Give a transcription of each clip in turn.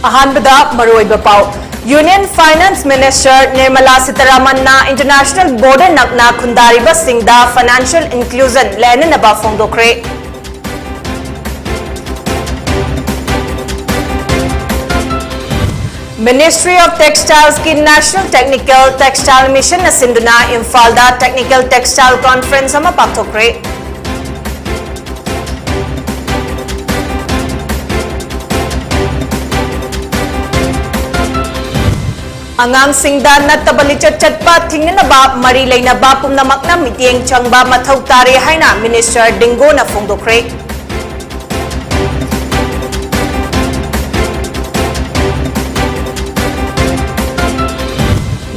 अहानबदा मरोइबा पाउ union finance minister Nirmala Sitharaman ना इंटरनेशनल बॉर्डर नकना खुंदारिबा सिंगदा फाइनेंशियल इंक्लूजन लेननबा फोंदोखरे। मिनिस्ट्री ऑफ टेक्सटाइल्स की नेशनल टेक्निकल टेक्सटाइल मिशन न सिंधुना इम्फालदा टेक्निकल टेक्सटाइल कॉन्फ्रेंस अमा पाक्थोखरे। अंगांग सिंगदा नत्तबा लिचट चटपा थिंगनबा मरी लेनबा पुमनमकना मिटियेंग चंगबा मथौ तारे हाइना मिनिस्टर डिंगो न फोंदोखरे।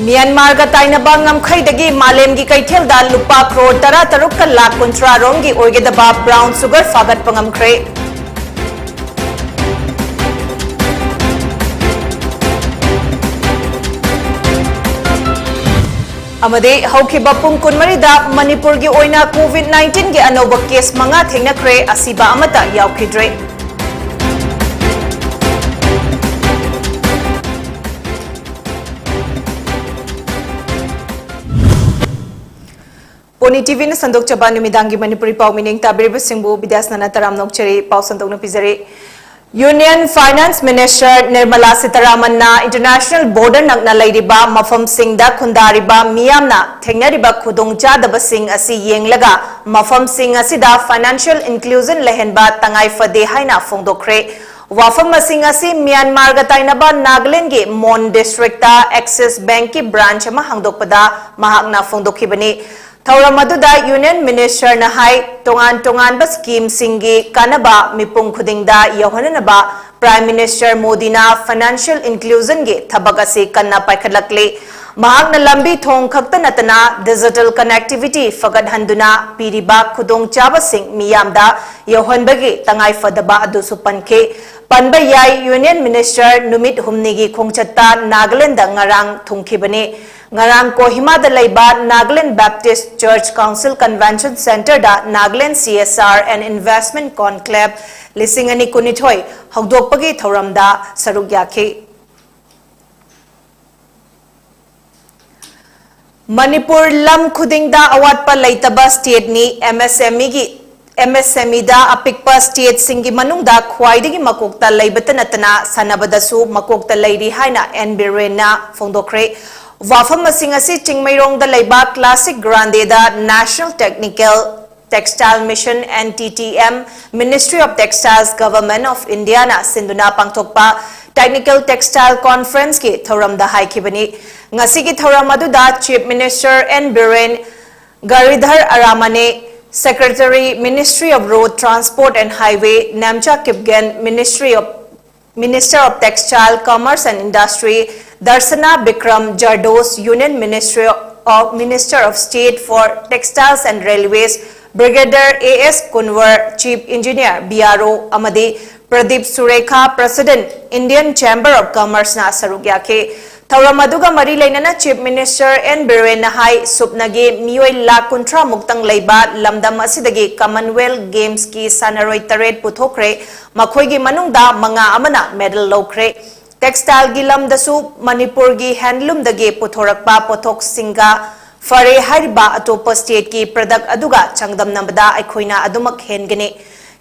म्यांमार का ताइनबा ngमखैदगी मालेमगी कैथेलदा लुपा करोड़ 13 लाख 13 रोंगी ओइगेदबा ब्राउन शुगर फागत पंगमखरे। अमदे हौखिबा पुंग कुनमरीदा मणिपुर की ओइना कोविड-19 के अनोबा केस मंगा थेंगनखरे असिबा अमता यावखिद्रे। पोनीटीवी ने संदोक चबा नुमिदांगी मणिपुरी पाउ मिनिंग ताबिरिब सिंबु विद्यासना तराम नोकचरी पाउ संदोकन पिजरे। Union finance minister Nirmala Sitharaman ना इंटरनेशनल बॉर्डर नकना लेरिबा मफम सिंगदा खुंदारिबा मियामना थेंगनरिबा खुदोंचादबा सिंग असि येंगलगा मफम सिंग असिदा फाइनेंशियल इंक्लूजन लेहनबा तंगाई फदे हाइना फोंदोखरे। वाफम सिंग असि म्यांमार गा ताइनबा नागालैंड के मोन डिस्ट्रिक्ट एक्सिस बैंक की ब्रांच अमा हांगदोकपदा महाकना फोंदोखिबनी। थौरम अदुदा यूनियन मिनिस्टर न हाई तोंगान तोंगानबा स्कीम सिंगी कानबा मिपुंग खुदिंगदा यौहननबा प्राइम मिनिस्टर मोदीना फाइनेंशियल इंक्लूजन के थबक असे कन्ना पाइखलकले। महाकना लंबी थोंग खक्त नतना डिजिटल कनेक्टिविटी फगदहंदुना पीरिबा खुदोंचाबा सिंग मियामदा यौहनबगे तंगाई फदबा अदुसु पनखे। पनबा याई यूनियन मिनिस्टर नुमित हुमनीगी खोंगचत्ता नागालैंड ngarang थुंखिबने। ngarang कोहिमादा लेबा Nagaland Baptist church council convention centre दा Nagaland CSR and investment conclave लिसिंगनी कुनिथोय हौदोकपगी थौरमदा सरुक याखे। मणिपुर लम खुदिंगदा अवाटपा लेतबा स्टेटनी MSME दा अपिकपा स्टेट सिंगी मनुंगदा ख्वाइदगी मकोकता लेबता नतना सनबदसु मकोकता लेरी हाइना एन बिरेना फोंदोखरे। वाफम सिंग असि चिंगमैरोंगदा लेबा क्लासिक ग्रांडेदा national technical textile mission NTTM ministry of textiles government of India ना सिंधुना पांगथोकपा टेक्निकल टेक्सटाइल कॉन्फ्रेंस के थौरमदा हाइखिबनी। ngasi की थौरम अदुदा चीफ मिनिस्टर एन बिरेन गारीधर अरामने secretary ministry of road transport and highway नामचा Kipgen minister of textile commerce and industry Darshana Bikram Jardosh union minister of state for textiles and railways brigadier AS Kunwar chief engineer BRO अमदे Pradeep Surekha president Indian chamber of commerce ना सरुक याखे। थौरम अदुगा मरी लेनना chief minister N Biren हाई सुपनगे मियोय लाख 13 मुक्तंग लेबा लमदम असिदगे कॉमनवेल्थ गेम्स की सानरोय तरेट पुथोखरे। मखोयगी मनुंगदा मंगा अमना मेडल लौखरे। टेक्सटाइल की लमदसु मणिपुर की हैंडलूम दगे पुथोरकपा पोथोक सिंगा फरे हाइबा अतोप स्टेट की प्रोडक्ट अदुगा चंगदम नंबदा अखोइना अदुमक हेनगने।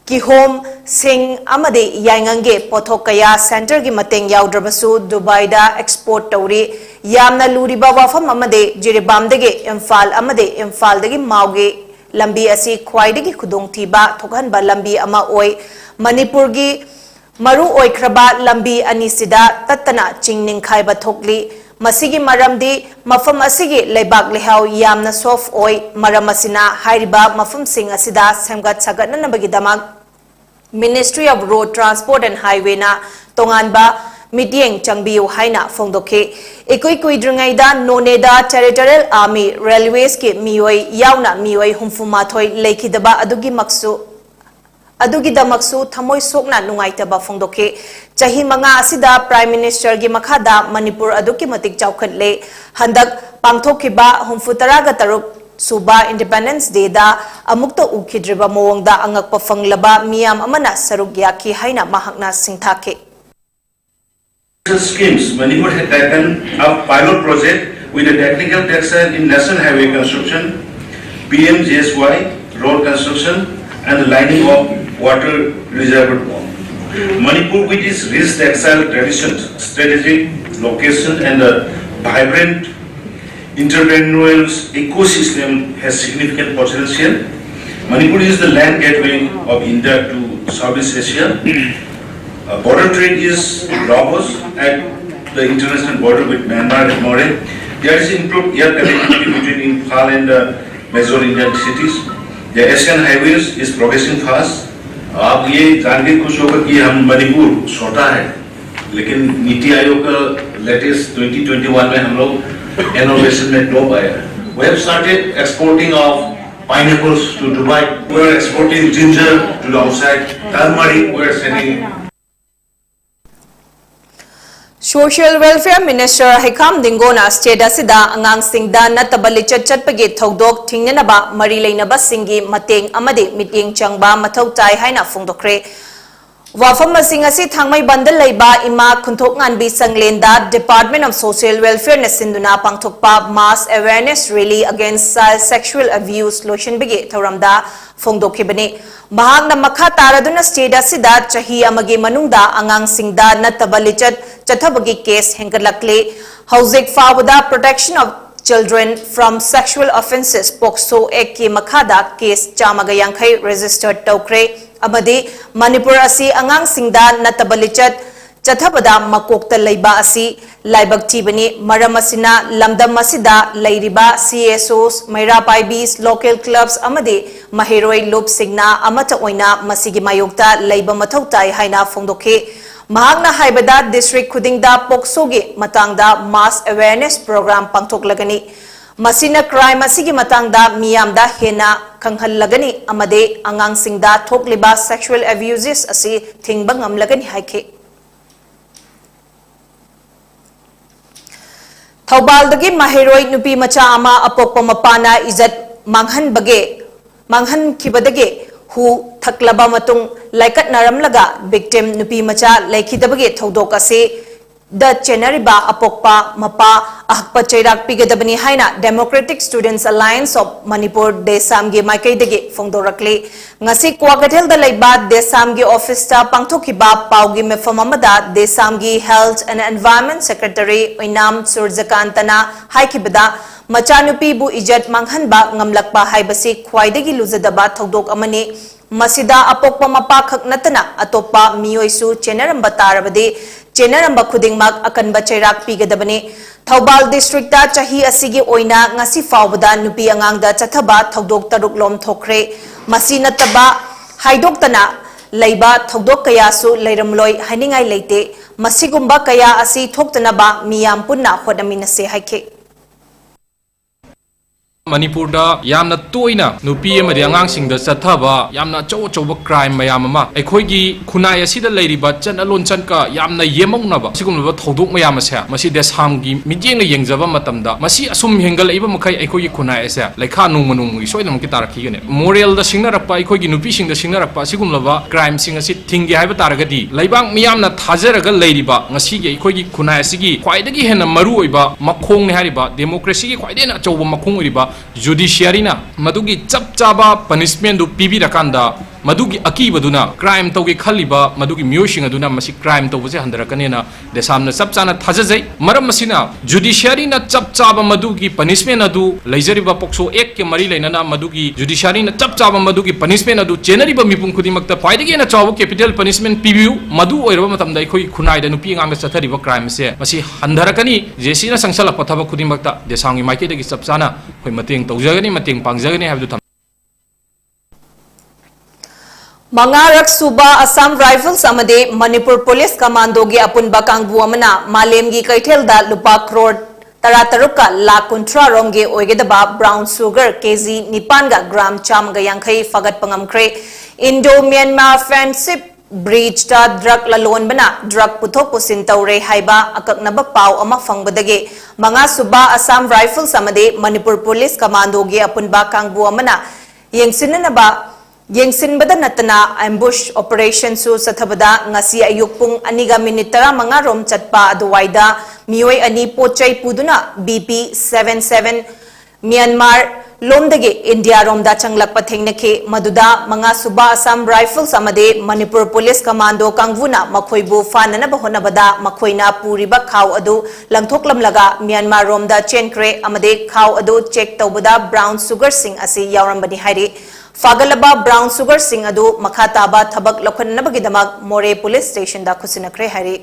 किहोम सिंग अमदे याइंगंगे पोथोक कया सेंटर की मतेंग याउद्रबसु दुबईदा एक्सपोर्ट तौरी। यामना लूरिबा वाफम अमदे जिरिबामदगे इम्फाल अमदे इम्फालदगी माउगे लंबी असी ख्वाइदगी खुदोंगथीबा थोकहनबा लंबी अमा ओय। मणिपुर की मरु ओइख्रबा लंबी अनिसिदा तत्तना चिंगनिंगखाइबा थोकली। मसिगी मरमदी मफम असिगी लेबाक लेहाव यामना सॉफ्ट ओय। मरम असिना हाइरिबा मफम सिंग असिदा सेमगत सगतननबगिदमक ministry of road transport and highway ना तोंगानबा मिटियेंग चंगबियु हाइना फोंदोखे। इकुई कुइद्रंगैदा नोनेदा टेरिटोरियल आर्मी रेलवेज के मियोय यावना मियोय हुमफुमाथोय लेखिदबा अदुगिदमकसु थमोय सोकना नुंगाइतबा फोंदोखे। चाही मंगा असिदा प्राइम मिनिस्टर की मखादा मणिपुर अदुकी मतिक चाउखटले। हंदक पांगथोखिबा 63 सुबा इंडिपेंडेंस डे दा अमुक्त उखिद्रिबा मोंगदा अंगक फंगलबा मियाम अमना सरुक याखी हाइना महाकना सिंथाखे। Schemes, Manipur had taken a pilot project with a technical textile in national highway construction, PMGSY, road construction, and the lining of water reservoir pond. Manipur, with its rich textile traditions, strategic location, and a vibrant entrepreneurial ecosystem, has significant potential. Manipur is the land gateway of India to Southeast Asia. Border trade is robust at the international border with Myanmar and Norway. There is improved air connectivity between Imphal and major Indian cities. The Asian highways is progressing fast. आप ये जान के खुश होगा कि हम मणिपुर छोटा है, लेकिन नीति आयोग का लेटेस्ट 2021 में हम लोग इनोवेशन में टॉप आया है. We have started exporting of pineapples to Dubai. We are exporting ginger to the outside. Turmeric we are sending. Social Welfare Minister Hekam Dingona state asida angang singda natabali chatpagi thodok thingnaba mari leinaba singi mateng amade miting changba mathau tai haina phongdokre. Wafam masing asi thangmai bandal leiba ima khunthok nganbi sanglenda Department of Social Welfare na sinduna pangthokpa mass awareness rally against sexual abuse lotion bigi thoramda phongdokhibani. Mahang na makha taraduna state asida chahi amagi manungda angang singda natabali chathabagi case hengalakle hauzik fawada protection of children from sexual offences POCSO Act ki makhada case chamaga yankhai registered tawkre amadi Manipur asi angang singda natabali chathabada makokta leiba asi laibak tibani maram asina lamdam asida leiriba CSOs Maira Paibis local clubs amadi mahiroi loop signa amata oina masigi mayokta leiba mathau tai haina phongdokhe. Mahagna haibada district khudingda POCSO gi matangda mass awareness program pangthoklagani. Masina crime asigi matangda miyamda hena kanghallagani amade angang singda thokliba sexual abuses asi thingba ngamlagani haike. Thawbaldagi mahiroi nupi macha ama apokpa mapana izat manghan khibadage hu thaklaba matung laikat naramlaga victim nupi macha laikhidabage thodok ase the chenariba apokpa mapa ahakpa chairak pigadabani haina Democratic Students Alliance of Manipur Desamgi Maikaidagi phongdorakle ngasi Kwagathel da laiba Desamgi office ta pangthokiba paugi mefam amada Desamgi Health and Environment Secretary Oinam Surjakantana haikibada machanupi bu ijat manghanba ngamlakpa haibasi khwaidagi luzadaba thodok amani masida apokpa mapa khak natana atopa miyoisu chenaramba tarabade chenaramba khudingmak akanba chairak pigadabani. Thawbal district da chahi asigi oina ngasi fawbada nupi angangda chathaba thodok taruk lom thokre masi nataba haidoktana leiba thodok kaya su leiramloi hainingai leite masigumba kaya asi thoktanaba miyam punna hodaminase haike. Manipur da yamna toina nupi amadi angang singda chathaba yamna choba crime mayam ama aikhoigi khunai asida leiriba chanalon chanka yamna yemongnaba sigumba thodok mayam asa masi desamgi mijeng yengjaba matamda masi asum hengal iba makai aikhoigi khunai asa laikha nungmanung gi soidam ki tarakhi gane moral da singnarakpa aikhoigi nupi singda singnarakpa sigumlaba crime sing asi thingi haiba taragadi laibang miyamna thajaraga leiriba ngasi gi aikhoigi khunai asigi khwaidagi hena maru oiba makhong ne hariba democracy gi khwaidena choba makhong oiba judiciary na madugi chap chaba punishment du pibi rakanda madugi akibaduna crime tawgi khaliba madugi myoshing aduna masi crime tawbase handarakanena desamna chap chana thajajai maram masina judiciary na chap chaba madugi punishment adu leijariba POCSO Act ke mari leinana madugi judiciary na chap chaba madugi punishment adu chenariba mipum khudimakta phaidagi na chawu capital punishment pibiu madu oiraba matamda khoi khunai da nupi nganga chathariba crime se masi handarakani jesi na sangsala pathaba khudimakta desangi maike dagi chap chana khoi mateng tawjagani mateng pangjagani habdu Mangarak Suba Assam Rifles amade Manipur Police Commando gi apunba kangbu amana malem gi kaithel da lupa crore tarataruka la kuntra romge oigedaba brown sugar kg nipanga gram chamga yankhai fagat pangamkre Indo Myanmar friendship breach ta drug lalon bana drug puthok pusin tawre haiba akaknaba pau ama fangbadage Manga Suba Assam Rifles amade Manipur Police Commando gi apunba kangbu amana yengsinanaba Yengsinbada natana ambush operation su sathabada ngasi ayuk pung aniga minute 15 rom chatpa aduwaida mioi ani pochai puduna BP 77 Myanmar lomdagi India romda changlakpa thengnakhe maduda manga suba Assam Rifles amade Manipur Police Commando kangvuna makhoibu fanana bahonabada makhoina puriba khaw adu langthoklamlaga Myanmar romda chenkre amade khaw adu check tawbada brown sugar sing asi yaurambani hairi Fagalaba brown sugar sing adu makhataba thabak lokhannabagidamak More Police Station da khusinakre hairi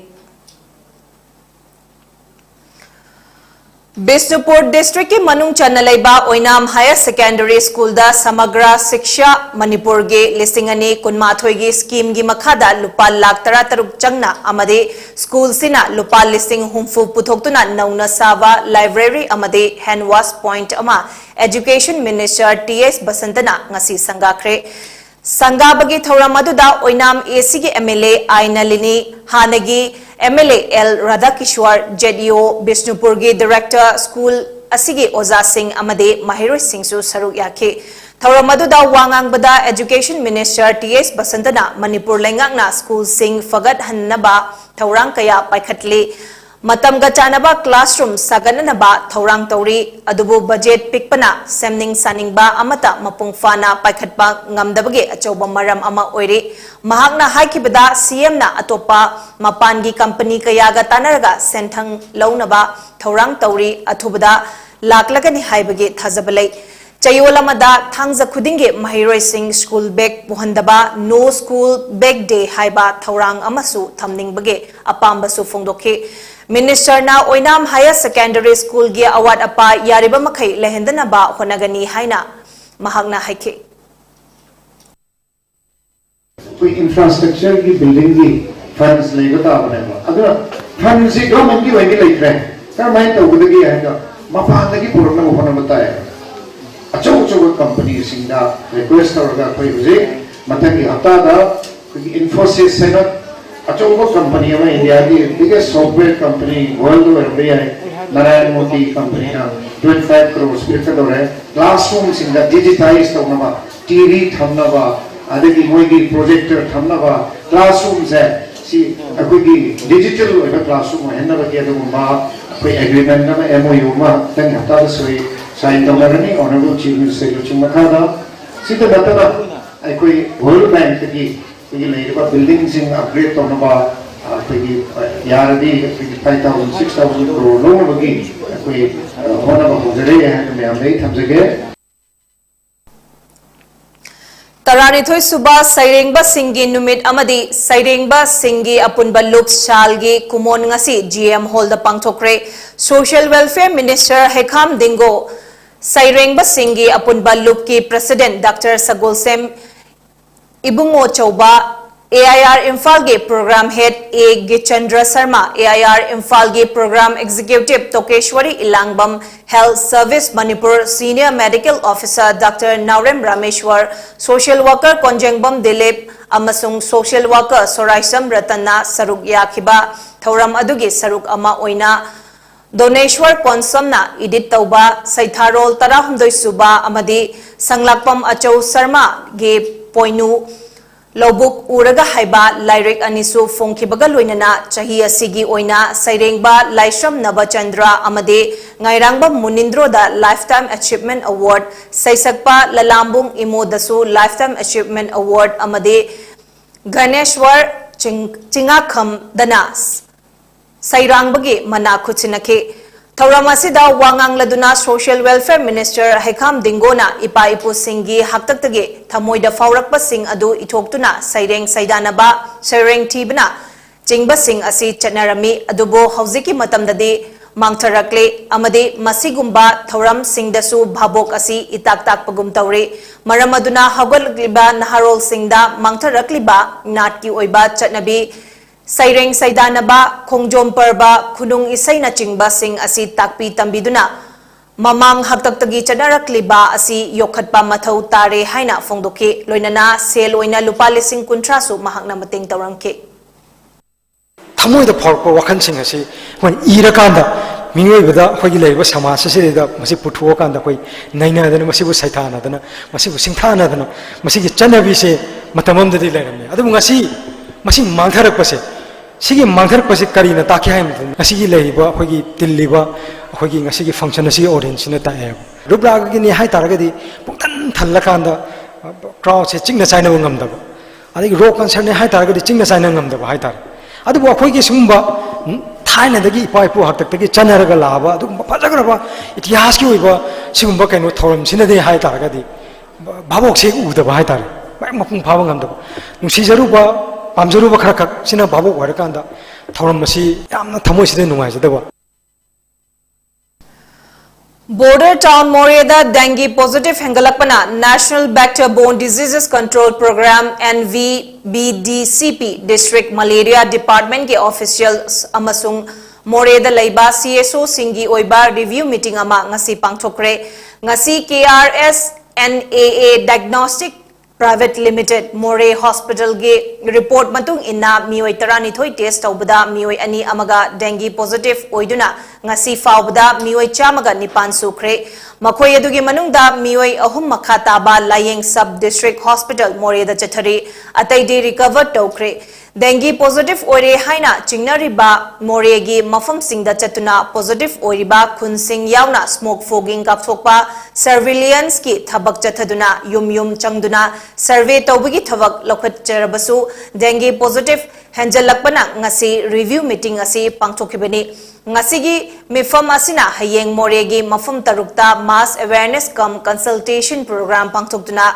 Bishnupur District ki manung chanalaiba Oinam Higher Secondary School da Samagra Shiksha Manipur ge listingani kunmathoi gi scheme gi makhada lupa lakh 13 changna amade school sina lupa listing humfu puthoktuna nauna sawa library amade hand wash point ama Education Minister TS Basantana ngasi sangakhre Sangabagi Thoramadu Oinam AC gi MLA Ainalini Hanagi MLA L Radhakishwar JDO Bishnupur gi Director School Asigi Oza Singh Amade Mahiroi Singh su saruk yakhe Thoramadu wangang bada Education Minister TS Basantana Manipur lengakna school sing fagat hannaba thorang kaya paikhatle Matam ga chanaba classroom sagananaba thorang tauri adubu budget pikpana semning saningba amata mapung fana paikhatpa ngamdabage achoba maram ama oire mahakna haikibada CM na atopa mapangi company kayaga tanaraga senthang launaba thorang tauri athubada laklagani haibage thajabalai Chayolamada thangza khudinge Mahiroi Singh school bag puhandaba no school bag day haiba thorang amasu thamning bage apamba su phongdokhe Minister na Oinam Higher Secondary School gi award apa yariba makhai lehendana ba honagani haina mahagna haike कोई infrastructure की building की funds लेगा आपने अगर funds ही government की वही लेकर है तर मैं तो उधर की है का मापान की पुरना मुफना बताया अच्छा कंपनी सिंगा रिक्वेस्ट करोगा कोई मुझे मतलब कि हफ्ता दा कोई इन्फोसिस है ना अच्छा कंपनी में इंडिया की बिगेस्ट सॉफ्टवेयर कंपनी वर्ल्ड में है नारायण मोदी कंपनी ना 25 करोड़ स्पीकर दो है क्लासरूम सिंगा डिजिटाइज करना टीवी थमना बा आदि की मोई की प्रोजेक्टर थमना बा क्लासरूम से सी कोई की डिजिटल वाला क्लासरूम है ना बकिया तो माँ कोई एग्रीमेंट ना में MOU में तंग हफ्ता सोई साइन करने ऑनरेबल चीफ मिनिस्टर जो चुम्मा खादा सीधे बताना कोई वर्ल्ड बैंक की ये लेकर बिल्डिंग सिंग अपग्रेड करना बा कोई यार दी 5,000 6,000 करोड़ लोगों बगी कोई होना बा गुजरे हैं तो मैं हमने थम सके Taranithoi suba Sairengba Singhi numit amadi Sairengba Singhi apunba lup shalgi kumon ngasi GM Hall da pangthokre Social Welfare Minister Hekham Dingo Sairengba Singhi apunba lup ki President Dr. Sagolsem Ibungo Chauba AIR Imphal ge Program Head A. Gichandra Sharma AIR Imphal ge Program Executive Tokeshwari Ilangbam Health Service Manipur Senior Medical Officer Dr. Naurem Rameshwar Social Worker Konjengbam Dilip amasung Social Worker Soraisam Ratana Saruk Yakhiba Thoram adugi Saruk ama oina Doneshwar Konsomna Idit Tauba Saitharol Tarahumdoi Suba amadi Sanglakpam Achau Sarma ge Poinu Lobuk Uraga Haiba Lyric Anisu Fonkibaga Luinana Chahi Asigi Oina Sairengba Laishram Nabachandra Amade Ngairangba Munindro da Lifetime Achievement Award Saisakpa Lalambung Imo Dasu Lifetime Achievement Award Amade Ganeshwar Chingakham Danas Sairangbagi Mana Kuchinake Thauramasida Wangang Laduna Social Welfare Minister Hekham Dingona Ipa Ipu Singhi Haktaktage Thamoida Faurakpa Sing Adu Itoktuna Saireng Saidanaba Saireng Tibna Jingba Sing Asi Chanarami Adubo Hauziki Matamdadi Mangtarakle Amade Masigumba Thauram Singdasu Bhabok Asi Itaktak Pagum Taure Maramaduna Hagaliba Naharol Singda Mangtarakliba Natki Oiba Chatnabi Saireng Saidanaba Kongjom Parba Kunung Isay na Chingba Sing Asi Takpi Tambiduna Mamang Haktaktagi Chanarakliba Asi Yokhatpa Mathau Tare Haina Fongdoke Loinana Sel Oina Lupali Sing Kuntrasu Mahakna Mating Taurangke Thamoy the Porpo Wakan Sing Asi when Irakanda मियोइबदा अखोगी लेबा समाज सिरिदा मसि पुथुओ कांदा कोई नैनादन मसिबु सैथानादन मसिबु सिंथानादन मसिगी चनबिसे मतममददि लेरमे अदु मसि मांगथरकपसे सिगी मांगथरकपसे करीना ताके हाय मसिगी लेबा अखोगी तिल्लिबा अखोगी ngasiगी function असि audience ने ताए रुब्रागी नि हाय तारगदि पुंतन थल्लकांदा क्राउड से चिंगना चाइना ngमदबा अदि रॉक कंसर्ट ने हाय तारगदि चिंगना चाइना ngमदबा हाय तार अदु अखोगी सुंबा थाइनदगी इपा इपु हक्तकदगी चनरगा लाबा अदु फजगरबा इतिहास की ओइबा सिगुंबा कैनो थौरम सिनदे हाय तारगदि भाबोक से उदबा हाय तार मपुंग फाबा ngमदबा नुसिजरुबा पामजरुबा खरखक सिना भाबोक वरकांदा थौरम मसि यामना थमोइसिदे नुंगाइजदबा Border town Moreda dengue positive hengalakpana National Vector-borne Diseases Control Program NVBDCP District Malaria Department के officials amasung Moreda laiba CSO singi oiba review meeting ama ngasi pangthokre ngasi KRS NAA Diagnostic Private Limited More Hospital ge report matung inna mioi tarani thoi test tawbada mioi ani amaga dengue positive oiduna ngasi fawbada mioi chamaga nipan sukre makhoi adugi manungda mioi ahum makha taba layeng sub district hospital More da chathari atai de recover tawkre dengue positive oire haina chingnariba More gi mafam singda chatuna positive oiriba khunsing yauna smoke fogging kapthokpa surveillance ki thabak chathaduna yum changduna survey tawbagi thabak lokhat charabasu dengue positive hanjalakpana ngasi review meeting asi pangthokibani ngasigi mifam asina hayeng More gi mafam tarukta mass awareness cum consultation program pangthokduna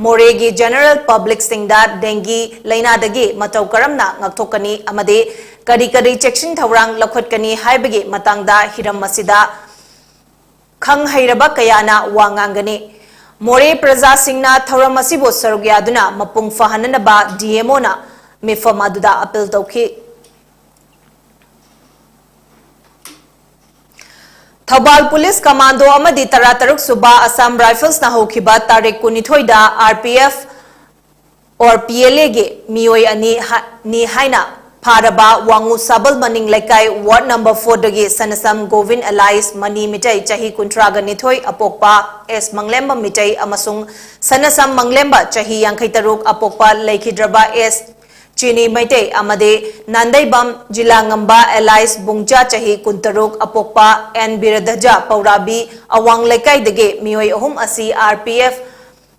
More gi general public singda dengue laina dagi matau karamna ngakthokani amade kari chection thawrang lokhatkani haibagi matangda hiram masida khang hairaba kayana wangangani More praja singna thawram asibo sarugyaduna mapung fahananaba DMO na mifam aduda appeal tawki Thabal Police Commando amadi tarataruk suba Assam Rifles na hokiba tarik kunithoi da RPF or PLA ge mioi ani ni haina Paraba Wangu Sabal Maning Lekai Ward number 4 dagi Sanasam Govin Allies Mani Mitai Chahi Kuntraga Nithoi Apokpa S Manglemba Mitai Amasung Sanasam Manglemba Chahi Yankaitaruk Apokpa Laikidraba S Chini Maite Amade Nandaibam Jilangamba Allies Bungja Chahi Kuntaruk Apokpa and Biradaja Paurabi Awang Lekai Dege Mioi Ohum Asi RPF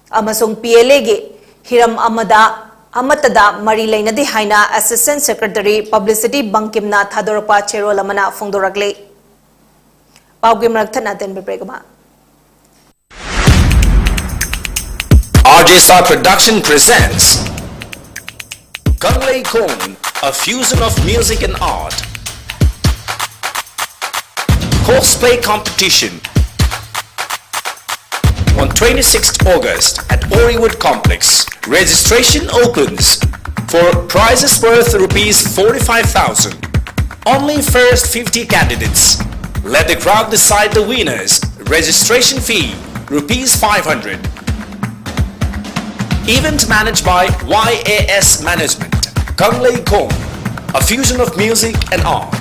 Amasung PLA ge Hiram Amatada Mari Lainadi Haina Assistant Secretary Publicity Bankimna Thadorpa Chero Lamana Fongdoragle Paugim Raktana Denbregama RJ Star Production presents Kanglei Kong, a fusion of music and art. Cosplay competition on 26th August at Oriwood Complex. Registration opens for prizes worth rupees 45,000. Only first 50 candidates. Let the crowd decide the winners. Registration fee rupees 500. Event managed by YAS Management. Kanglei Kong, a fusion of music and art.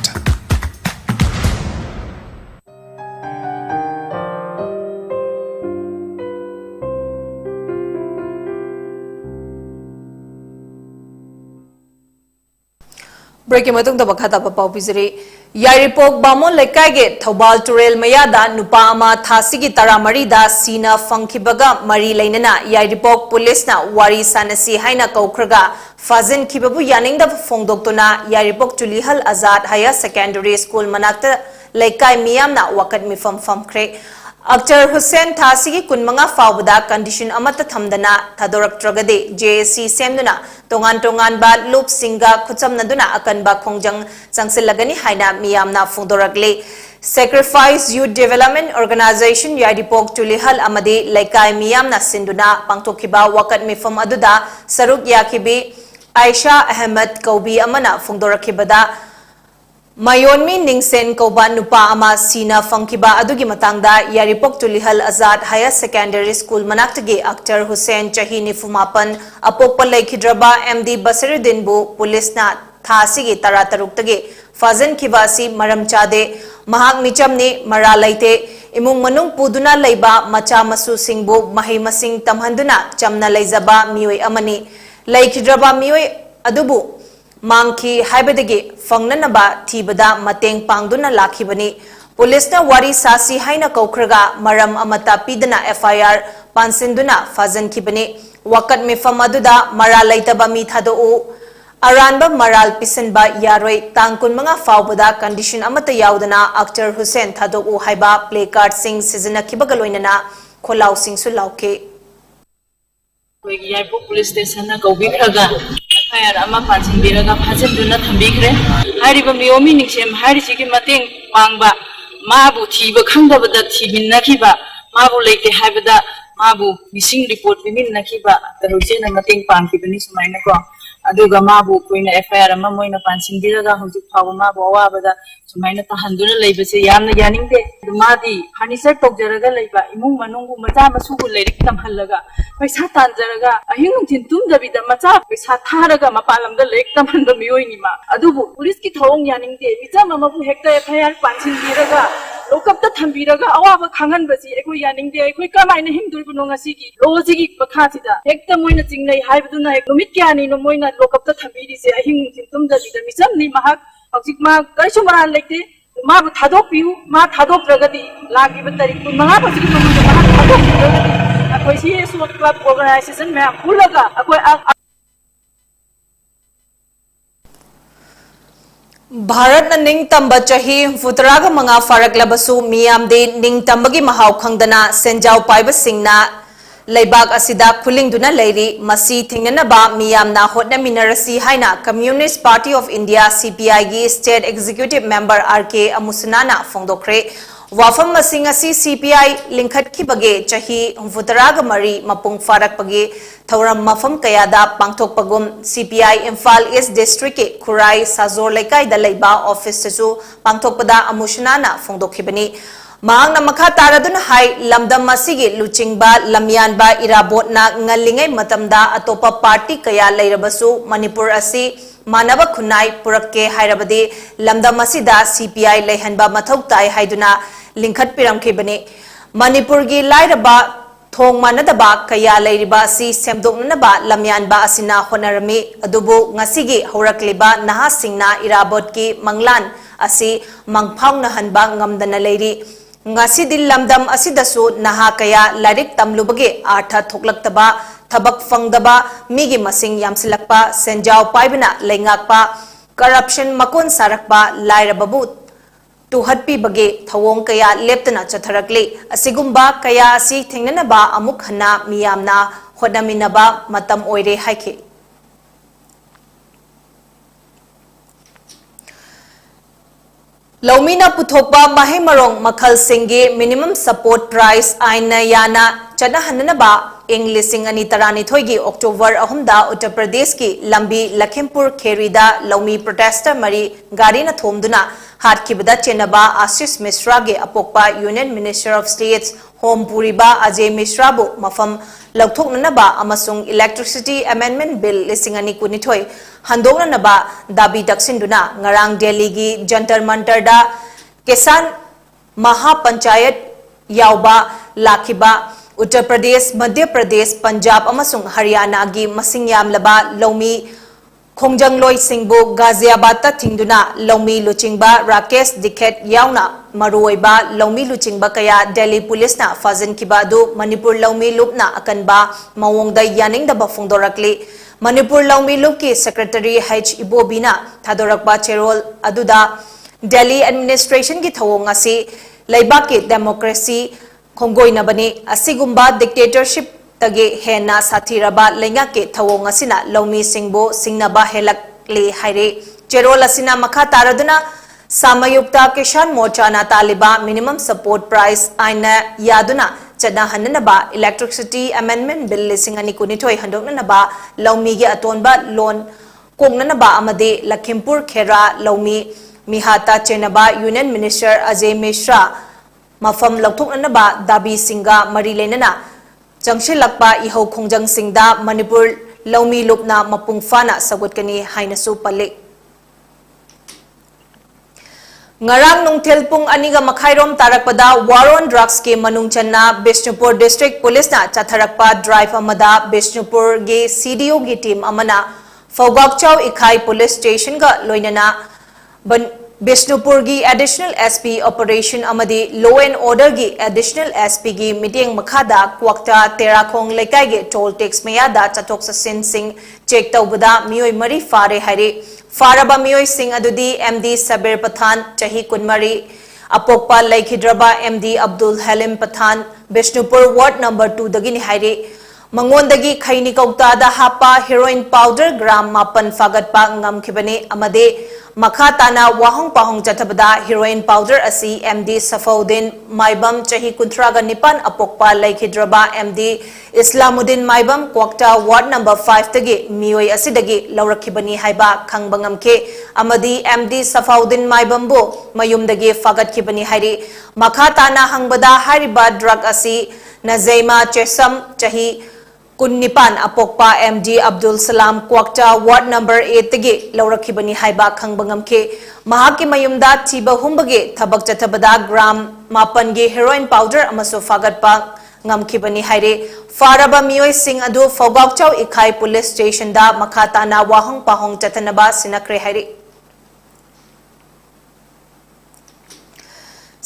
Breaking matung da bakhata pa pau pizri Yaripok Bamon Lekai ge Thobal Turel Mayada Nupa ama Thasigi Taramari da Sina Funkibaga Mari Lainana Yaripok Police na Wari Sanasi Haina Kaukraga Fazin Kibabu Yaning da Fongdoktona Yaripok Tulihal Azad Higher Secondary School Manakta Lekai Miyam na Wakat Mifam Famkre Akhtar Hussain Thasigi Kunmanga Fawbada Condition Amata Thamdana Thadorak Tragade JSC Semduna Tongan ba Loop Singa Kutsam Naduna Akanba Kongjang Sangsilagani Haina Miyamna Fungdoragle Sacrifice Youth Development Organization Yadipok Tulihal Amadi Lekai Miyamna Sinduna Pangtokiba Wakat Mifam Aduda Saruk Yakibi Aisha Ahmed Kaubi Amana Fungdorakibada Mayonmi Ningsen Koba Nupa Ama Sina Funkiba Adugi Matangda Yaripok Tulihal Azad Higher Secondary School Manaktagi Akhtar Hussain Chahini Fumapan Apokpa Laikidraba MD Basiruddin Bu Police na tha asigi tara taruktage fajankiba asi maram chade mahak michamni mara laite imung manung puduna leiba macha masu singbu mahi masing tamhanduna chamna leijaba mioi amani leikidraba mioi adubu mangki haibadagi fangnanaba thibada mateng pangduna lakhibani police na wari sasi haina kaukhraga maram amata pidana FIR pansinduna fajankibani wakat mifam aduda mara leitaba mi thadou aranba maral pisanba yaroi tangkun manga faubada condition amata yaudana Akhtar Hussain thadou haiba play card sing sizana kibagaloinana kholau sing su lauke Yaipur police station na kaubikhraga FIR ama pansindiraga phajanduna thambikre hariba miomi niksem harisi ki mateng pangba mabu thiba khangdabada thibinnakhiba mabu leite haibada mabu missing report binnakhiba tarujena mateng pangkibani sumaina ko aduga mabu koina FIR ama moina pansindiraga hojik phawa mabu awabada sumaina tahanduna leibase yamna yaningde madi furniture tokjaraga leiba imung manungu macha masugu leirik tamhallaga paisa tanjaraga ahing tin tumdabida macha paisa tharaga mapalamda leik tamhanba miyoinima adubu police ki thong yaningde micha mamabu hekta FIR pansindiraga lokapta thambiraga awaba khanganbasi ekoi yaningde ekoi kamaina himdulbuno ngasigi lojigi pakhasida hekta moina chingnai haibaduna ek numit kyani no moina lokapta thambiri se ahing tin tumdabida michamni mahak hojik ma kaisu maran lekte ma bu thadok piu ma thadok pragati lagi tarik kun maha pasigi mamu ma thadok pragati akoi si SWOT club organization me khulaga akoi Bharat na ningtamba chahi futaraga manga faraklabasu miyamde ningtambagi mahaw khangdana senjaw paiba singna leibak asida khulingduna leiri masi thingnanaba miyamna hotnaminarasi haina Communist Party of India CPI gi State Executive Member RK Amusanana fongdokre wafam masing asi CPI lingkhat khibage chahi futaraga mari mapung farakpage thauram mafam kayada pangthokpagum CPI Imphal East District ke Khurai Sajor Lekai da leiba office su pangthokpada Amusanana fongdokhibani mahangna makha taraduna hai lamdam masigi luchingba lamyanba irabotna ngalingai matamda atopa party kaya leirabasu Manipur asi manaba khunai purakke hairabadi lamdam asida CPI leihanba mathau tai haiduna lingkhat piramkhibani Manipur gi lairaba thong manadaba kaya leiriba si semdoknaba lamyanba asina honarami adubu ngasigi horakliba naha singna irabot ki manglan asi mangphawna hanba ngamdana leiri ngasi dil lamdam asidasu naha kaya larik tamlubage artha thoklaktaba thabak fangdaba migi masing yamsilakpa senjaw paibna leingakpa corruption makon sarakpa lairababu tuhatpi bage thawong kaya leptana chatharakle asigumba kaya asi thingnanaba amuk hana miyamna hodaminaba matam oire haike Laumina puthokpa mahimarong makhal singge minimum support price aina yana chana hananaba Englising ani tarani thoigi October ahumda Uttar Pradesh ki lambi Lakhimpur Kherida Laumi protester mari gari na thomduna hatkibada chenaba Ashish Mishra ge apokpa Union Minister of States Home Puriba Ajay Mishra bu mafam laukthoknanaba amasung Electricity Amendment Bill lisingani kunithoi handongnanaba dabi daksinduna ngarang Delhi gi Jantar Mantar da Kisan Mahapanchayat yauba lakhiba Uttar Pradesh, Madhya Pradesh, Punjab amasung Haryana gi masing yamlaba Laumi Khongjangloy Singbu Ghaziabad ta thingduna Laumi luchingba Rakesh Dikhet yauna maruoiba Laumi luchingba kaya Delhi Police na fajankiba du Manipur Laumi lupna akanba mawongda yaningdaba fongdorakli Manipur Laumi Lup ki Secretary H Ibobina thadorakba cherol aduda Delhi administration ki thawong asi leibak ki democracy khonggoinabani asigumba dictatorship tage hena sathiraba lenga ke thawong asina Laumi singbo singnaba helakle haire cherol asina makha taraduna samayukta Kishan Morcha na taliba minimum support price aina yaduna chana hananaba Electricity Amendment Bill lisingani kunithoi handoknanaba Laumi gi atonba loan kongnanaba amade Lakhimpur Khera Laumi mihata chenaba Union Minister Ajay Mishra mafam laukthoknanaba dabi singa mari lenana changshilakpa ihau khongjang singda Manipur Laumi lupna mapungfana sagutkani hainasu pale Ngarang nungthil pung aniga makhairom tarakpada Waron Drugs ke manung channa Bishnupur District Police na chatharakpa drive amada Bishnupur ge CDO gi team amana Fogakchau Ikhai Police Station ga loinana Bishnupur gi Additional SP Operation amadi Law and Order gi Additional SP gi meeting makhada kwakta Terakhong lekai ge toll tax mayada chatok sa sing check tawbada mioi mari fare haire Faraba mioi sing adudi MD Sabir Pathan chahi kunmari apokpa laikhidraba MD Abdul Halim Pathan Bishnupur Ward number 2 dagini haire Mangondagi khaini kaukta da hapa heroin powder gram mapan fagatpa ngamkhibani amade Makhatana wahong pahong chatabada heroin powder asi MD Safaudin Maibam chahi kuntraga nipan apokpa laikhidraba MD Islamuddin Maibam kwakta ward number 5 tagi mioi asidagi laurakhibani haiba khangbangamke amadi MD Safaudin Maibam bo mayumdagi fagatkibani hairi Makhatana hangbada hariba drug asi Nazaima Chesam chahi Kunnipan apokpa MD Abdul Salam kwakta ward number 8 tagi laurakhibani haiba khangbangamke mahaki mayumda tiba humbage thabak chatabada gram mapan ge heroin powder amaso fagatpa ngamkhibani haire faraba mioi sing adu Fogakchau Ikhai Police Station da makhatana wahong pahong chatanaba sinakre haire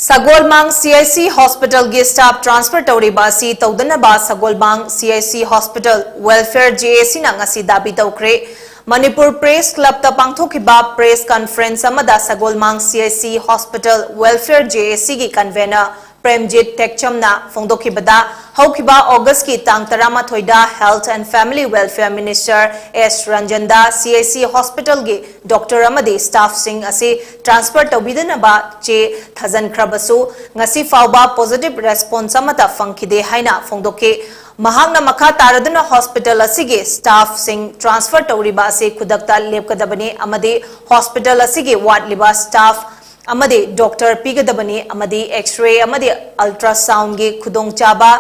Sagolmang CIC Hospital ge staff transfer tawriba si tawdanaba Sagolmang CIC Hospital Welfare JAC na ngasi dabi tawkre Manipur Press Club ta pangthokiba press conference amada Sagolmang CIC Hospital Welfare JAC gi convener Premjit Tekchamna Fongdokhibada Haukiba August ki tang tarama thoida Health and Family Welfare Minister S Ranjanda CIC Hospital gi Dr. Amadi staff sing ase transfer tawbidanaba che thajan khrabasu ngasi fawba positive response amata fangkhide haina Fongdokhe Mahangna makha taraduna hospital asige staff sing transfer tawriba ase khudakta lepkadabani amadi hospital asige watliba staff amadi doctor pigadabani amadi x-ray amadi ultrasound gi khudong chaba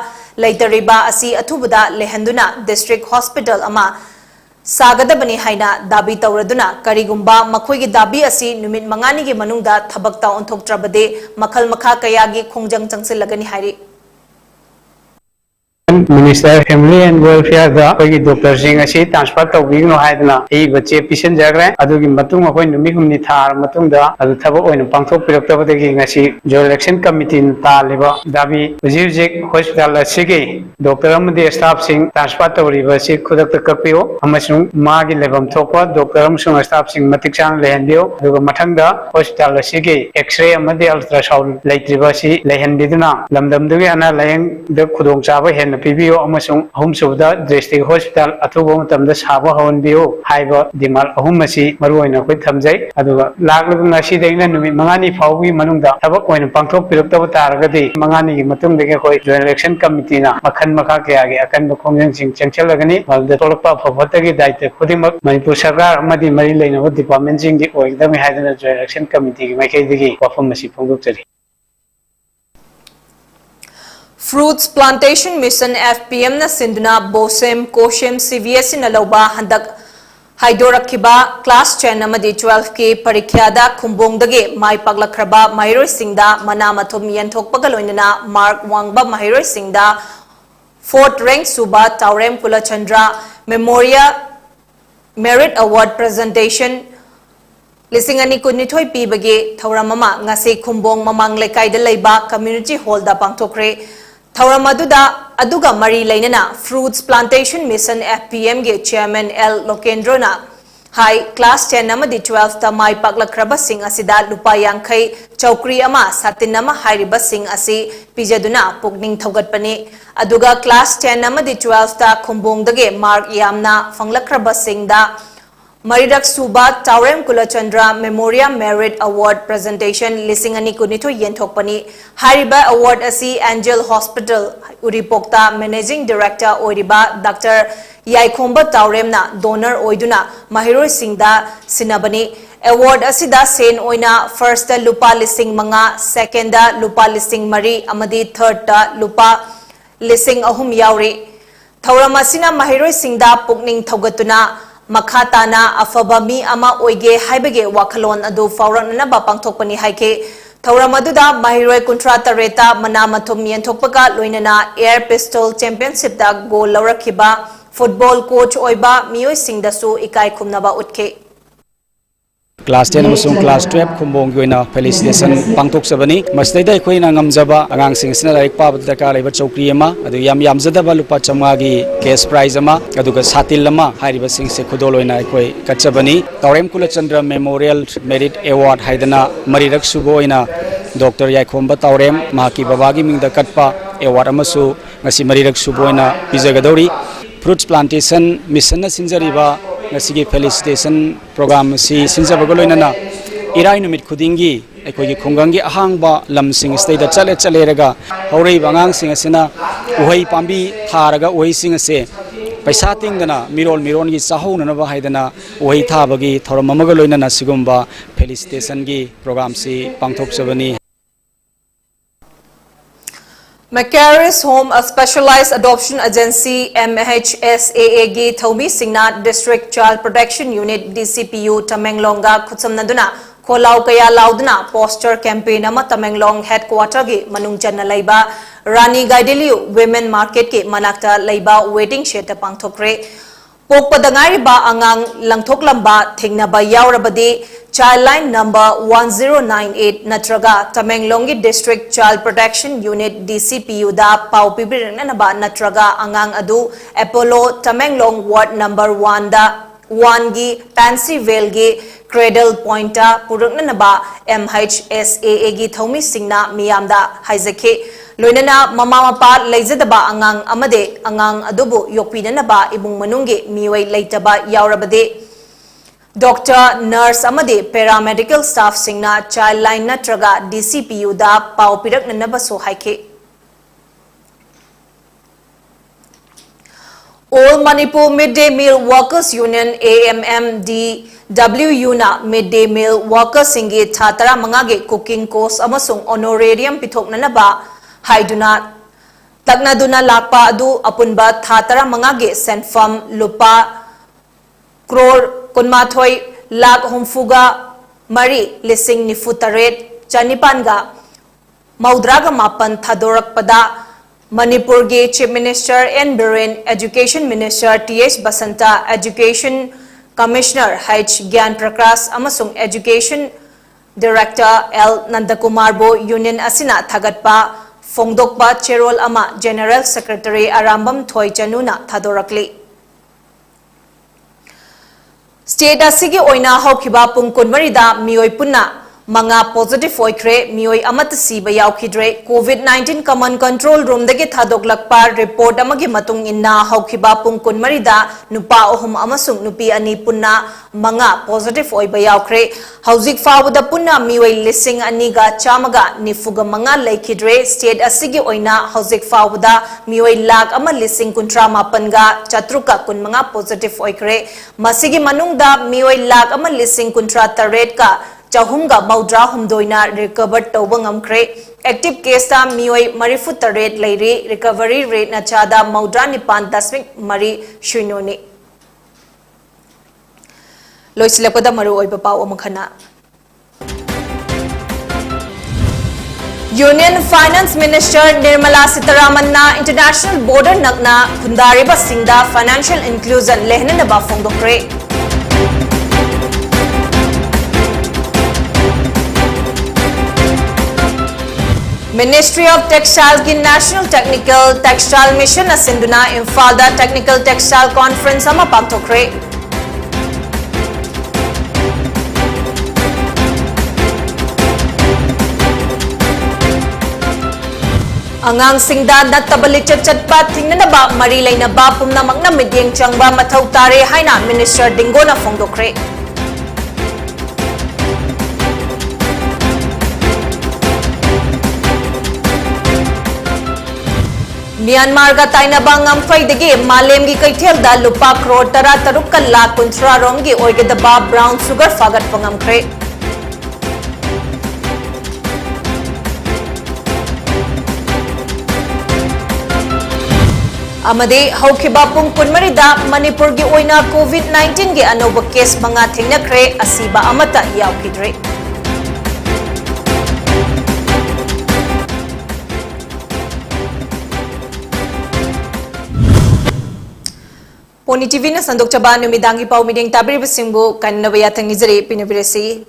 laitariba asi athubada lehanduna district hospital ama sagadabani haina dabi tawraduna karigumba makhoi gi dabi asi numit mangani gi manungda thabakta onthoktrabade makhal makha kaya gi khongjang changsilagani hairi Minister Family and Welfare da koi doctor sing asi transfer to bigno haidna ei bache patient jagre adugi matung koi numi humni thar matung da adu thabo oina pangthok pirakta de ngasi joint election committee ta leba dabi jik hospital asigi doctor amdi staff sing transfer to riba si khudak ta kapio amasung ma gi lebam thokwa doctor amsung staff sing matik chan lehendio aduga mathang da hospital asigi x-ray amdi ultrasound leitriba si lehenbiduna lamdam dugi ana layeng de khudong chaba hen PBO amasung ahum subda district hospital athubo matamda saba hawnbio haiba dimal ahum masi maruoina koi thamjai aduga laglagu ngasi deina numi mangani fawgi manungda thabak oina pangthok piruktaba taragadi mangani gi matung dege koi joint election committee na makhan makha kya ge akan bkhongjang sing changchalagani alda tolakpa phawatagi daite khudimak Manipur sarkar amadi mari leina department sing gi oidami haidana joint election committee gi makai degi wafam masi phongdokchari Fruits Plantation Mission FPM na sinduna Bosem Koshem CVS na lauba handak Haidorakiba class 10 amadi 12 ki parikhyada khumbongdagi mai paglakraba mahiroi singda manamathum yanthok pagaloinana mark wangba mahiroi singda 4th rank suba Taurem Kulachandra Memorial Merit Award presentation Lisingani kunithoi pibage thauramama ngase khumbong mamang lekai da leiba community hall da pangthokre Thauramadu aduga mari lainana Fruits Plantation Mission FPM ge Chairman L Lokendrona High Class 10 amadi 12 ta mai paklakraba sing asida lupa yangkhai chaukri ama satin ama hairiba sing asi pijaduna pugning thogatpani aduga Class 10 amadi 12 ta khumbongdage mark yamna fanglakraba sing da Maridak Suba Taurem Kulachandra Memorial Merit Award presentation Lisingani Kunito Yenthokpani Hariba Award asi Angel Hospital Uripokta Managing Director Oiriba Dr. Yaikhomba Taurem na donor oiduna Mahiroi Singda Sinabani Award asida sen oina first ta lupa lising manga second da lupa lising mari amadi third ta lupa lising ahum yauri Thauram asina Mahiroi Singda pukning thogatuna makha tana afaba mi ama oige haibege wakhalon adu fauranna ba pangthokpani haike thauram aduda mahiroi kuntra tareta mana mathum yenthokpaga loinana air pistol championship da goal laurakhiba football coach oiba mioi singdasu ikai khumnaba utke Class 10 amasung class 12 khumbong goina felicitation pangtok sabani masdai khoina ngamjaba angang sing sina laik pa daka laiba chokri ama adu yam jadaba lupa chamga gi cash prize ama aduga satil ama hariba sing se khudoloina khoi kachabani Taurem Kulachandra Memorial Merit Award haidana marirak suboina Dr. Yaikhomba Taurem mahaki babagi mingda katpa award amasu ngasi marirak suboina pijagadori fruits plantation mission na sinjariba ngasi felicitation program si sinjabago loinana irai numit khudingi ekoi khongangi ahangba lamsing state da chale raga horei bangang sing asina uhai pambi tharaga uhai sing ase paisa tingdana miron gi chahona na ba haidana uhai thabagi thoram amaga loinana sigumba felicitation gi program si pangthok chabani Macaris Home, a specialized adoption agency MHSAA gi Thomi Singna District Child Protection Unit DCPU Tamenglonga Kutsamnaduna Kolau Kaya Laudna poster campaign ama Tamenglong headquarter gi manung channa laiba Rani Gaideliu Women Market ki manakta laiba waiting shed pangthokre pokpadangari ba angang langthok lamba thingnaba yaurabadi Childline number 1098 Natraga Tamenglongi District Child Protection Unit DCPU da pau pibirinanaba Natraga angang adu Apollo Tamenglong Ward number 1 da 1 gi Pansy Vale gi Cradle Pointa puruknanaba MHSAA gi Thomi Singna miyamda haizake loinana mama mapa leijadaba angang amade angang adubu yokpinanaba ibung manunggi miwai leitaba yaurabade Doctor, nurse, amade paramedical staff singna childline natraga DCPU da pau pirak nanabaso haike. All Manipur Midday Meal Workers Union AMMDWU na Midday Meal Workers singi thatara mangage cooking course amasung honorarium pithok nanaba haiduna taknaduna lakpa adu apunba thatara mangage senfam lupa crore Kunmathoi Lak Humfuga Mari Lising Nifutaret Chanipanga Maudraga Mapan Thadorak Pada Manipur Ge Chief Minister N. Biren Education Minister T.H. Basanta Education Commissioner H. Gyan Prakras Amasung Education Director L. Nandakumarbo Union Asina Thagatpa Fongdokpa Cherol Ama General Secretary Arambam Thoi Chanuna Thadorakli State asigi oina hawkiba pungkun marida mioi punna manga positive oikre mioi amat siba yaukidre COVID-19 command control room dagi thadoklakpa report amagi matung inna hawkiba pungkun marida nupa ohum amasung nupi ani punna manga positive oiba yaukre hauzik fawda punna mioi lising aniga chamaga nifuga manga laikidre state asigi oina hauzik fawda mioi lag ama lising kuntra mapanga chatruka kun manga positive oikre masigi manungda mioi lag ama lising kuntra taret ka Chahumga Maudra Humdoina recovered Tobangam Cre, active case ta Mioi Marifuta rate Lady, recovery rate Nachada Maudra Nipan Dasmik Mari Shunoni. Lois Lepada Maru Oipapa Omakana. Union Finance Minister Nirmala Sitaramanna International Border Nagna Kundariba Singda Financial Inclusion Lehnanaba Fongdokre. Ministry of Textiles ki National Technical Textile Mission na Sinduna Infalda Technical Textile Conference ama pagtokre. Angang singda na tabalitchat chatpa tingna na ba marilay na ba pumna magna midyeng changba mathaw tare haina Minister Dingo na fongdokre. Myanmar ga tainabang ngamfai degi malem gi kaithel da lupa crore tara taruk ka lakh kunthra rom gi oigedaba brown sugar fagat pangamkre. amade haukiba pung kunmarida Manipur gi oina COVID-19 gi anoba case manga thengnakre asiba amata yaukidre. PONYTV na sandok chaba numidangi pau mideng tabiri basingbu kanna bayatang nizari pinabirasi.